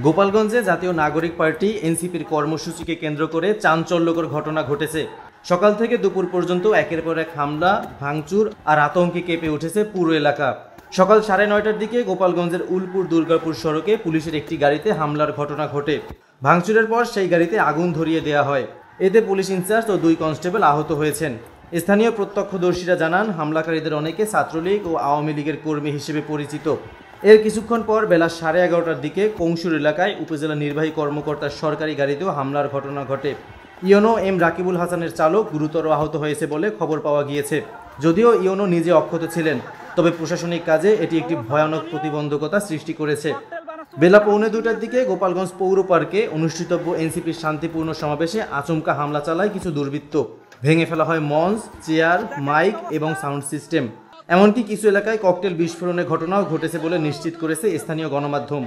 গোপালগঞ্জে জাতীয় নাগরিক পার্টি এনসিপির কর্মসূচিকে কেন্দ্র করে চাঞ্চল্যকর ঘটনা ঘটেছে। সকাল থেকে দুপুর পর্যন্ত একের পর এক হামলা, ভাঙচুর আর আতঙ্কে কেঁপে উঠেছে পুরো এলাকা। সকাল 9:30টার দিকে গোপালগঞ্জের উলপুর দুর্গাপুর সড়কে পুলিশের একটি গাড়িতে হামলার ঘটনা ঘটে। ভাঙচুরের পর সেই গাড়িতে আগুন ধরিয়ে দেওয়া হয়। এতে পুলিশ ইনচার্জ ও 2 কনস্টেবল আহত হয়েছেন। স্থানীয় প্রত্যক্ষদর্শীরা জানান, হামলাকারীদের অনেকে ছাত্রলীগ ও আওয়ামী লীগের কর্মী হিসেবে পরিচিত। এর কিছুক্ষণ পর বেলা 11:30টার দিকে কংসুর এলাকায় উপজেলা নির্বাহী কর্মকর্তার সরকারি গাড়িতেও হামলার ঘটনা ঘটে। ইওনো এম রাকিবুল হাসানের চালক গুরুতর আহত হয়েছে বলে খবর পাওয়া গিয়েছে। যদিও ইওনো নিজে অক্ষত ছিলেন, তবে প্রশাসনিক কাজে এটি একটি ভয়ানক প্রতিবন্ধকতা সৃষ্টি করেছে। বেলা 1:45টার দিকে গোপালগঞ্জ পৌর পার্কে অনুষ্ঠিতব্য এনসিপির শান্তিপূর্ণ সমাবেশে আচমকা হামলা চালায় কিছু দুর্বৃত্ত। ভেঙে ফেলা হয় মঞ্চ, চেয়ার, মাইক এবং সাউন্ড সিস্টেম। এমনকি কিছু এলাকায় ককটেল বিস্ফোরণের ঘটনাও ঘটেছে বলে নিশ্চিত করেছে স্থানীয় গণমাধ্যম।